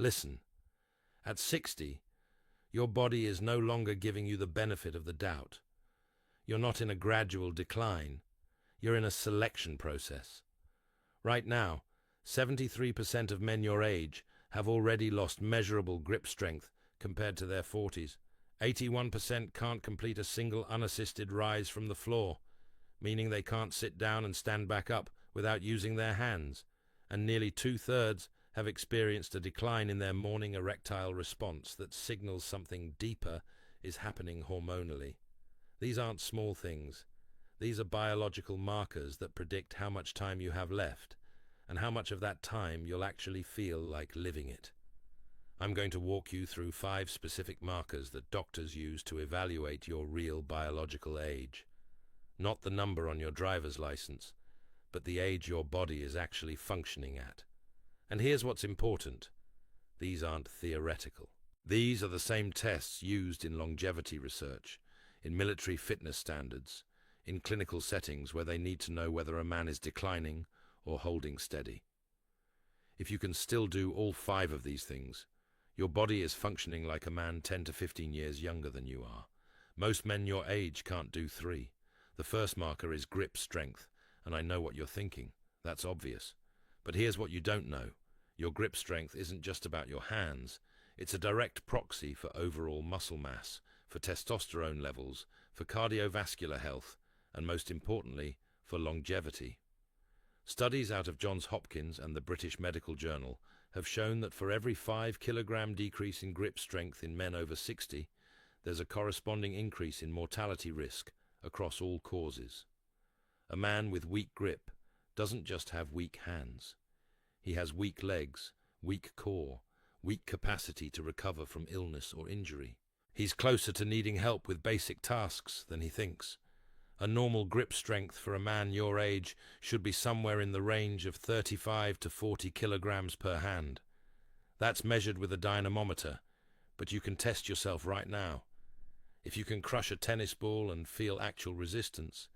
Listen, at 60, your body is no longer giving you the benefit of the doubt. You're not in a gradual decline. You're in a selection process. Right now, 73% of men your age have already lost measurable grip strength compared to their 40s. 81% can't complete a single unassisted rise from the floor, meaning they can't sit down and stand back up without using their hands, and nearly 2/3 have experienced a decline in their morning erectile response that signals something deeper is happening hormonally. These aren't small things. These are biological markers that predict how much time you have left, and how much of that time you'll actually feel like living it. I'm going to walk you through 5 specific markers that doctors use to evaluate your real biological age. Not the number on your driver's license, but the age your body is actually functioning at. And here's what's important. These aren't theoretical. These are the same tests used in longevity research, in military fitness standards, in clinical settings where they need to know whether a man is declining or holding steady. If you can still do all 5 of these things, your body is functioning like a man 10 to 15 years younger than you are. Most men your age can't do 3. The first marker is grip strength, and I know what you're thinking. That's obvious. But here's what you don't know. Your grip strength isn't just about your hands. It's a direct proxy for overall muscle mass, for testosterone levels, for cardiovascular health, and most importantly, for longevity. Studies out of Johns Hopkins and the British Medical Journal have shown that for every 5 kilogram decrease in grip strength in men over 60, there's a corresponding increase in mortality risk across all causes. A man with weak grip doesn't just have weak hands. He has weak legs, weak core, weak capacity to recover from illness or injury. He's closer to needing help with basic tasks than he thinks. A normal grip strength for a man your age should be somewhere in the range of 35 to 40 kilograms per hand. That's measured with a dynamometer, but you can test yourself right now. If you can crush a tennis ball and feel actual resistance,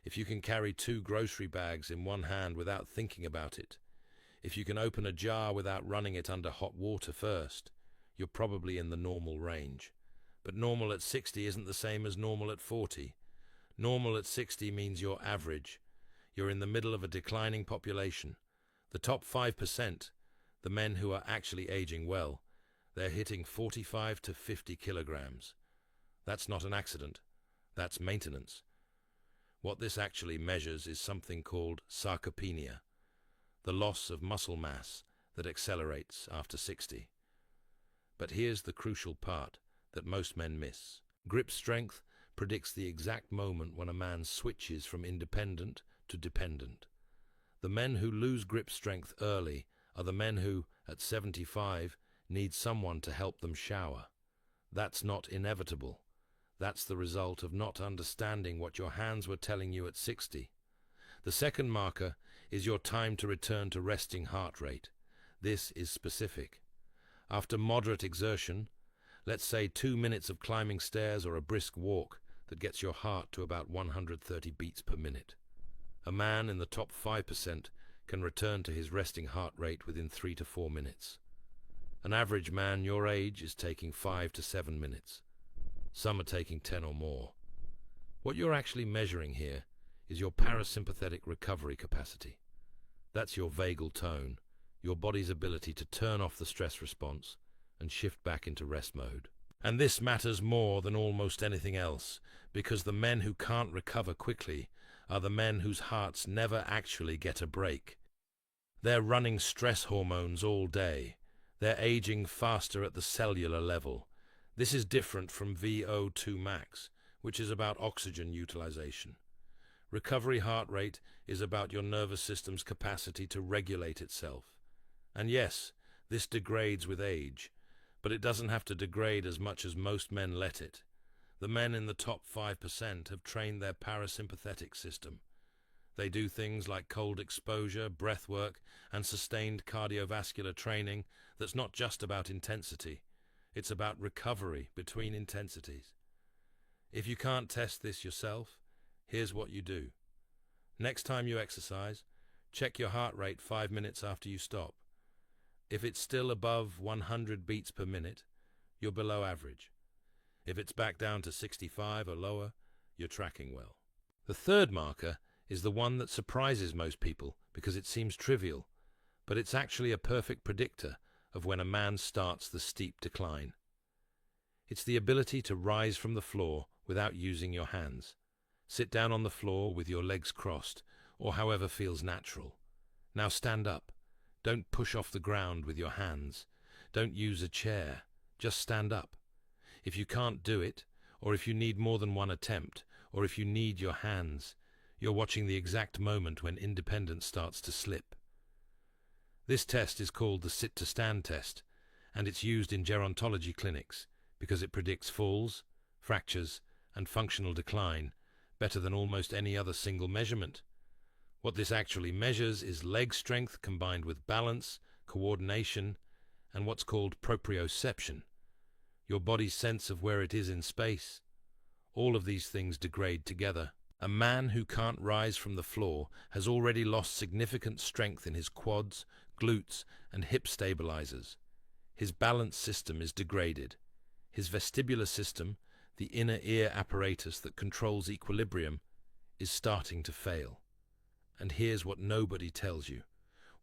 if you can carry 2 grocery bags in one hand without thinking about it, if you can open a jar without running it under hot water first, you're probably in the normal range. But normal at 60 isn't the same as normal at 40. Normal at 60 means you're average. You're in the middle of a declining population. The top 5%, the men who are actually aging well, they're hitting 45 to 50 kilograms. That's not an accident. That's maintenance. What this actually measures is something called sarcopenia, the loss of muscle mass that accelerates after 60. But here's the crucial part that most men miss. Grip strength predicts the exact moment when a man switches from independent to dependent. The men who lose grip strength early are the men who, at 75, need someone to help them shower. That's not inevitable. That's the result of not understanding what your hands were telling you at 60. The second marker is your time to return to resting heart rate. This is specific. After moderate exertion, let's say 2 minutes of climbing stairs or a brisk walk that gets your heart to about 130 beats per minute. A man in the top 5% can return to his resting heart rate within 3 to 4 minutes. An average man your age is taking 5 to 7 minutes. Some are taking 10 or more. What you're actually measuring here is your parasympathetic recovery capacity. That's your vagal tone, your body's ability to turn off the stress response and shift back into rest mode. And this matters more than almost anything else, because the men who can't recover quickly are the men whose hearts never actually get a break. They're running stress hormones all day. They're aging faster at the cellular level. This is different from VO2 max, which is about oxygen utilization. Recovery heart rate is about your nervous system's capacity to regulate itself. And yes, this degrades with age, but it doesn't have to degrade as much as most men let it. The men in the top 5% have trained their parasympathetic system. They do things like cold exposure, breath work, and sustained cardiovascular training that's not just about intensity. It's about recovery between intensities. If you can't test this yourself, here's what you do. Next time you exercise, check your heart rate 5 minutes after you stop. If it's still above 100 beats per minute, you're below average. If it's back down to 65 or lower, you're tracking well. The third marker is the one that surprises most people because it seems trivial, but it's actually a perfect predictor of when a man starts the steep decline. It's the ability to rise from the floor without using your hands. Sit down on the floor with your legs crossed, or however feels natural. Now stand up. Don't push off the ground with your hands. Don't use a chair. Just stand up. If you can't do it, or if you need more than one attempt, or if you need your hands, you're watching the exact moment when independence starts to slip. This test is called the sit-to-stand test, and it's used in gerontology clinics because it predicts falls, fractures, and functional decline better than almost any other single measurement. What this actually measures is leg strength combined with balance, coordination, and what's called proprioception, your body's sense of where it is in space. All of these things degrade together. A man who can't rise from the floor has already lost significant strength in his quads, glutes, and hip stabilizers. His balance system is degraded. His vestibular system, the inner ear apparatus that controls equilibrium, is starting to fail. And here's what nobody tells you.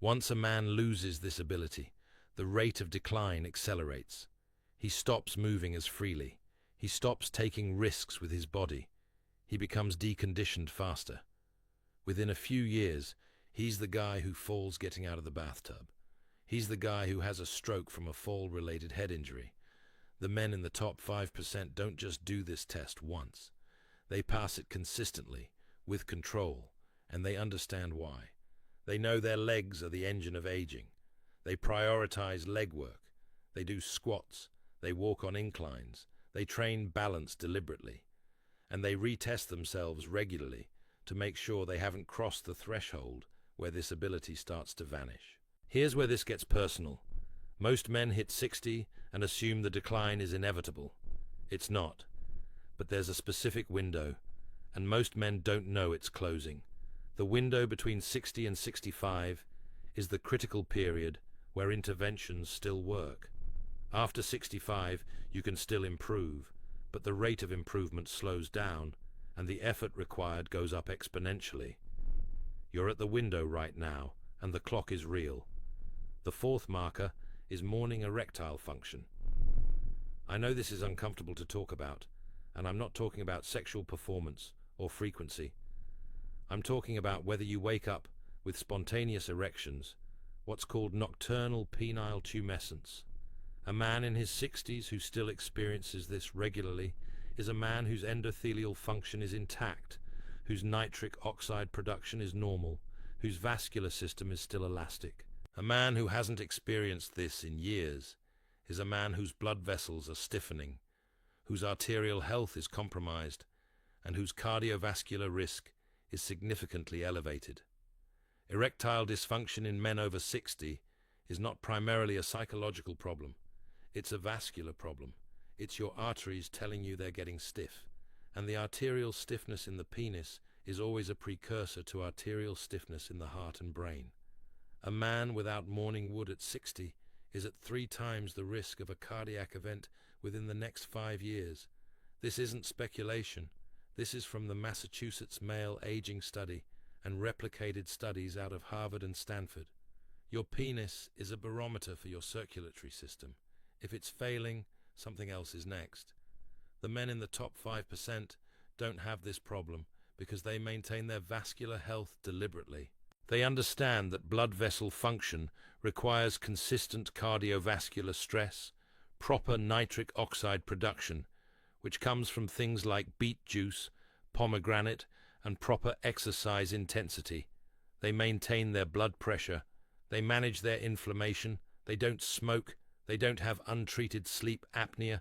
Once a man loses this ability, the rate of decline accelerates. He stops moving as freely. He stops taking risks with his body. He becomes deconditioned faster. Within a few years, he's the guy who falls getting out of the bathtub. He's the guy who has a stroke from a fall-related head injury. The men in the top 5% don't just do this test once. They pass it consistently, with control, and they understand why. They know their legs are the engine of aging. They prioritize leg work. They do squats. They walk on inclines. They train balance deliberately. And they retest themselves regularly to make sure they haven't crossed the threshold where this ability starts to vanish. Here's where this gets personal. Most men hit 60 and assume the decline is inevitable. It's not. But there's a specific window, and most men don't know it's closing. The window between 60 and 65 is the critical period where interventions still work. After 65, you can still improve, but the rate of improvement slows down, and the effort required goes up exponentially. You're at the window right now, and the clock is real. The fourth marker is morning erectile function. I know this is uncomfortable to talk about, and I'm not talking about sexual performance or frequency. I'm talking about whether you wake up with spontaneous erections, what's called nocturnal penile tumescence. A man in his 60s who still experiences this regularly is a man whose endothelial function is intact, whose nitric oxide production is normal, whose vascular system is still elastic. A man who hasn't experienced this in years is a man whose blood vessels are stiffening, whose arterial health is compromised, and whose cardiovascular risk is significantly elevated. Erectile dysfunction in men over 60 is not primarily a psychological problem. It's a vascular problem. It's your arteries telling you they're getting stiff, and the arterial stiffness in the penis is always a precursor to arterial stiffness in the heart and brain. A man without morning wood at 60 is at 3 times the risk of a cardiac event within the next 5 years. This isn't speculation. This is from the Massachusetts Male Aging Study and replicated studies out of Harvard and Stanford. Your penis is a barometer for your circulatory system. If it's failing, something else is next. The men in the top 5% don't have this problem because they maintain their vascular health deliberately. They understand that blood vessel function requires consistent cardiovascular stress, proper nitric oxide production, which comes from things like beet juice, pomegranate, and proper exercise intensity. They maintain their blood pressure. They manage their inflammation. They don't smoke. They don't have untreated sleep apnea.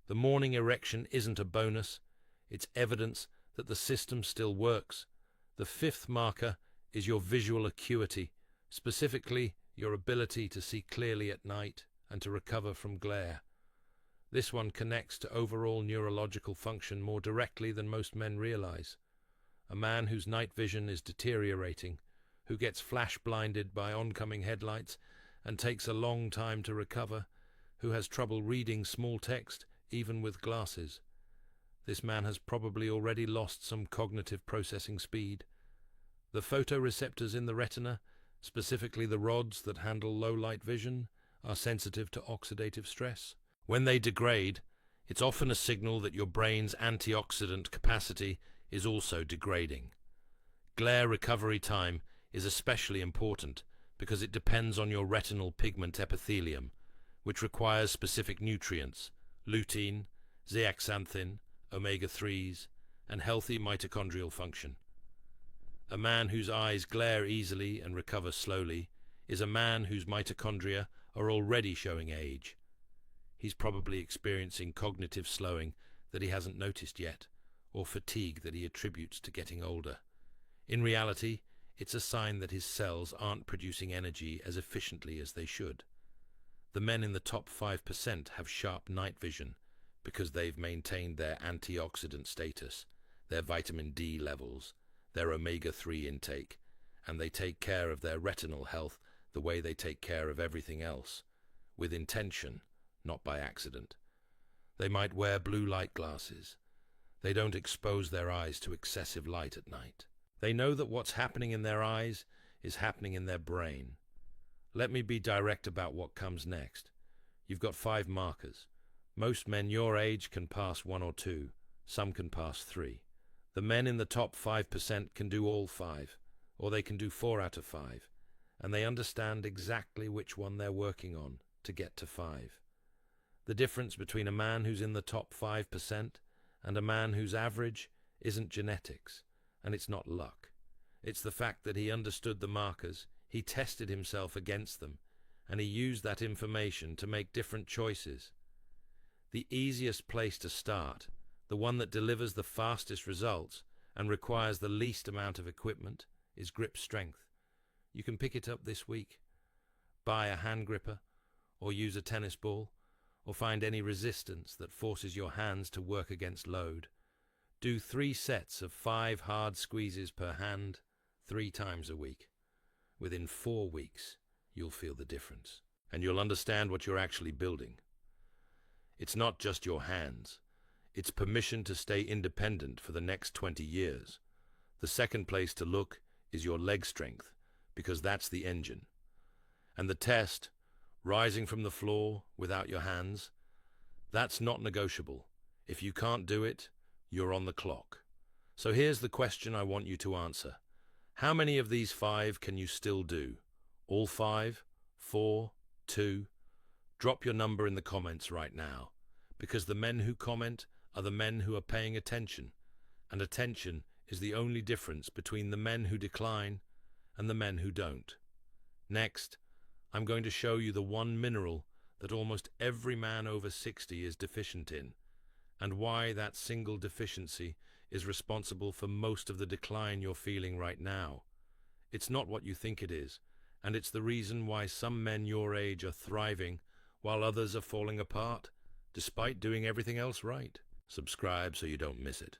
The morning erection isn't a bonus. It's evidence that the system still works. The fifth marker is your visual acuity, specifically your ability to see clearly at night and to recover from glare. This one connects to overall neurological function more directly than most men realize. A man whose night vision is deteriorating, who gets flash blinded by oncoming headlights and takes a long time to recover, who has trouble reading small text even with glasses. This man has probably already lost some cognitive processing speed. The photoreceptors in the retina, specifically the rods that handle low-light vision, are sensitive to oxidative stress. When they degrade, it's often a signal that your brain's antioxidant capacity is also degrading. Glare recovery time is especially important because it depends on your retinal pigment epithelium, which requires specific nutrients, lutein, zeaxanthin, omega-3s, and healthy mitochondrial function. A man whose eyes glare easily and recover slowly is a man whose mitochondria are already showing age. He's probably experiencing cognitive slowing that he hasn't noticed yet, or fatigue that he attributes to getting older. In reality, it's a sign that his cells aren't producing energy as efficiently as they should. The men in the top 5% have sharp night vision because they've maintained their antioxidant status, their vitamin D levels, their omega-3 intake, and they take care of their retinal health the way they take care of everything else, with intention, not by accident. They might wear blue light glasses. They don't expose their eyes to excessive light at night. They know that what's happening in their eyes is happening in their brain. Let me be direct about what comes next. You've got 5 markers. Most men your age can pass 1 or 2. Some can pass 3. The men in the top 5% can do all 5, or they can do 4 out of 5, and they understand exactly which one they're working on to get to 5. The difference between a man who's in the top 5% and a man who's average isn't genetics, and it's not luck. It's the fact that he understood the markers, he tested himself against them, and he used that information to make different choices. The easiest place to start, the one that delivers the fastest results and requires the least amount of equipment, is grip strength. You can pick it up this week. Buy a hand gripper, or use a tennis ball, or find any resistance that forces your hands to work against load. Do 3 sets of 5 hard squeezes per hand 3 times a week. Within 4 weeks, you'll feel the difference, and you'll understand what you're actually building. It's not just your hands. It's permission to stay independent for the next 20 years. The second place to look is your leg strength, because that's the engine. And the test, rising from the floor without your hands, that's not negotiable. If you can't do it, you're on the clock. So here's the question I want you to answer. How many of these 5 can you still do? All 5? 4? 2? Drop your number in the comments right now, because the men who comment are the men who are paying attention, and attention is the only difference between the men who decline and the men who don't. Next, I'm going to show you the one mineral that almost every man over 60 is deficient in, and why that single deficiency is responsible for most of the decline you're feeling right now. It's not what you think it is, and it's the reason why some men your age are thriving while others are falling apart, despite doing everything else right. Subscribe so you don't miss it.